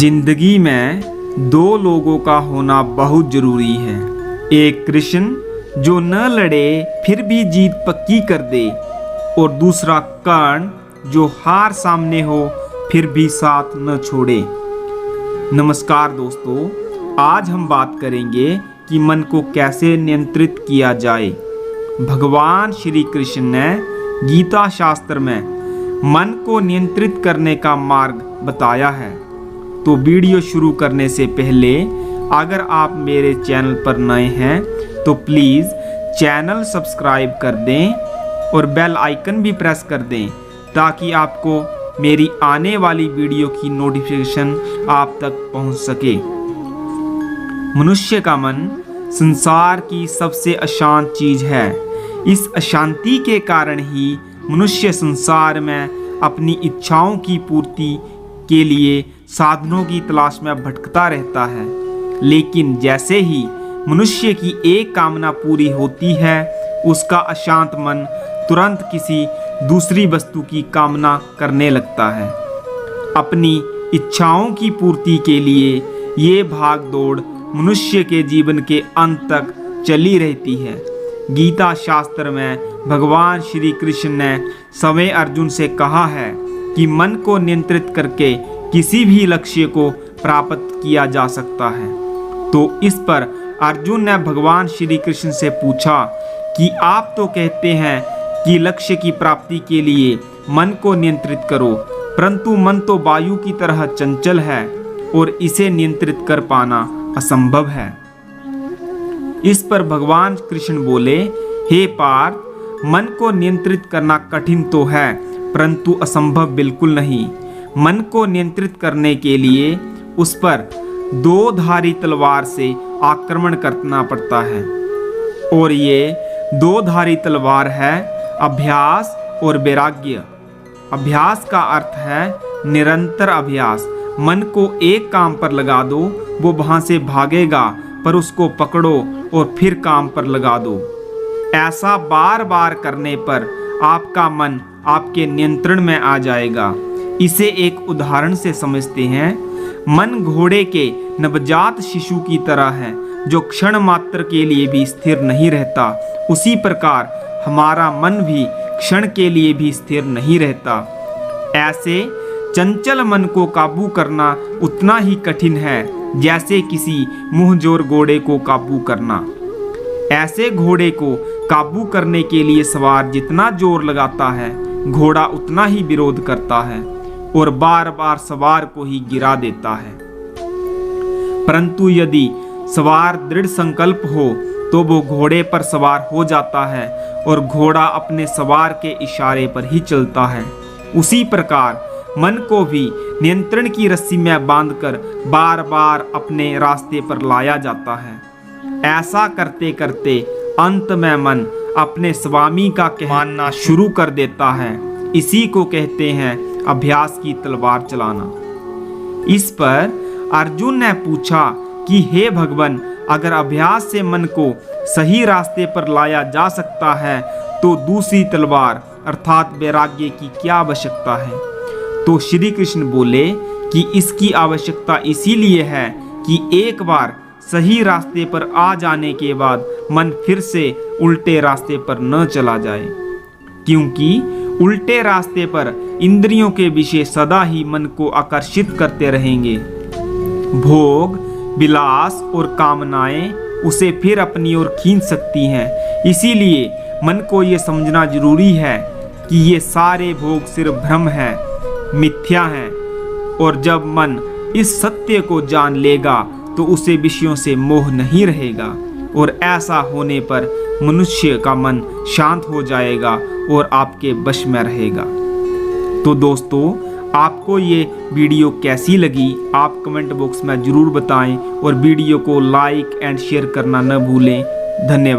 जिंदगी में दो लोगों का होना बहुत जरूरी है। एक कृष्ण जो न लड़े फिर भी जीत पक्की कर दे, और दूसरा कर्ण जो हार सामने हो फिर भी साथ न छोड़े। नमस्कार दोस्तों, आज हम बात करेंगे कि मन को कैसे नियंत्रित किया जाए। भगवान श्री कृष्ण ने गीता शास्त्र में मन को नियंत्रित करने का मार्ग बताया है। तो वीडियो शुरू करने से पहले अगर आप मेरे चैनल पर नए हैं तो प्लीज़ चैनल सब्सक्राइब कर दें और बेल आइकन भी प्रेस कर दें, ताकि आपको मेरी आने वाली वीडियो की नोटिफिकेशन आप तक पहुंच सके। मनुष्य का मन संसार की सबसे अशांत चीज है। इस अशांति के कारण ही मनुष्य संसार में अपनी इच्छाओं की पूर्ति के लिए साधनों की तलाश में भटकता रहता है। लेकिन जैसे ही मनुष्य की एक कामना पूरी होती है, उसका अशांत मन तुरंत किसी दूसरी वस्तु की कामना करने लगता है। अपनी इच्छाओं की पूर्ति के लिए ये भाग दौड़ मनुष्य के जीवन के अंत तक चली रहती है। गीता शास्त्र में भगवान श्री कृष्ण ने स्वयं अर्जुन से कहा है कि मन को नियंत्रित करके किसी भी लक्ष्य को प्राप्त किया जा सकता है। तो इस पर अर्जुन ने भगवान श्री कृष्ण से पूछा कि आप तो कहते हैं कि लक्ष्य की प्राप्ति के लिए मन को नियंत्रित करो, परंतु मन तो वायु की तरह चंचल है और इसे नियंत्रित कर पाना असंभव है। इस पर भगवान कृष्ण बोले, हे पार्थ, मन को नियंत्रित करना कठिन तो है, परंतु असंभव बिल्कुल नहीं। मन को नियंत्रित करने के लिए उस पर दो धारी तलवार से आक्रमण करना पड़ता है, और ये दो धारी तलवार है अभ्यास और वैराग्य। अभ्यास का अर्थ है निरंतर अभ्यास। मन को एक काम पर लगा दो, वो वहां से भागेगा, पर उसको पकड़ो और फिर काम पर लगा दो। ऐसा बार बार करने पर आपका मन आपके नियंत्रण में आ जाएगा। इसे एक उदाहरण से समझते हैं। मन घोड़े के नवजात शिशु की तरह है, जो क्षण मात्र के लिए भी स्थिर नहीं रहता। उसी प्रकार हमारा मन भी क्षण के लिए भी स्थिर नहीं रहता। ऐसे चंचल मन को काबू करना उतना ही कठिन है जैसे किसी मुंहजोर घोड़े को काबू करना। ऐसे घोड़े को काबू करने के लिए सवार जितना जोर लगाता है, घोड़ा उतना ही विरोध करता है और बार बार सवार को ही गिरा देता है। परंतु यदि सवार दृढ़ संकल्प हो तो वो घोड़े पर सवार हो जाता है और घोड़ा अपने सवार के इशारे पर ही चलता है। उसी प्रकार मन को भी नियंत्रण की रस्सी में बांधकर बार बार अपने रास्ते पर लाया जाता है। ऐसा करते करते अंत में मन अपने स्वामी का मानना शुरू कर देता है। इसी को कहते हैं अभ्यास की तलवार चलाना। इस पर अर्जुन ने पूछा कि हे भगवान, अगर अभ्यास से मन को सही रास्ते पर लाया जा सकता है तो दूसरी तलवार अर्थात वैराग्य की क्या आवश्यकता है? तो श्री कृष्ण बोले कि इसकी आवश्यकता इसीलिए है कि एक बार सही रास्ते पर आ जाने के बाद मन फिर से उल्टे रास्ते पर न चला जाए, क्योंकि उल्टे रास्ते पर इंद्रियों के विषय सदा ही मन को आकर्षित करते रहेंगे। भोग, विलास और कामनाएं उसे फिर अपनी ओर खींच सकती हैं। इसीलिए मन को ये समझना जरूरी है कि ये सारे भोग सिर्फ भ्रम है, मिथ्या है। और जब मन इस सत्य को जान लेगा तो उसे विषयों से मोह नहीं रहेगा, और ऐसा होने पर मनुष्य का मन शांत हो जाएगा और आपके वश में रहेगा। तो दोस्तों, आपको ये वीडियो कैसी लगी आप कमेंट बॉक्स में ज़रूर बताएं, और वीडियो को लाइक एंड शेयर करना न भूलें। धन्यवाद।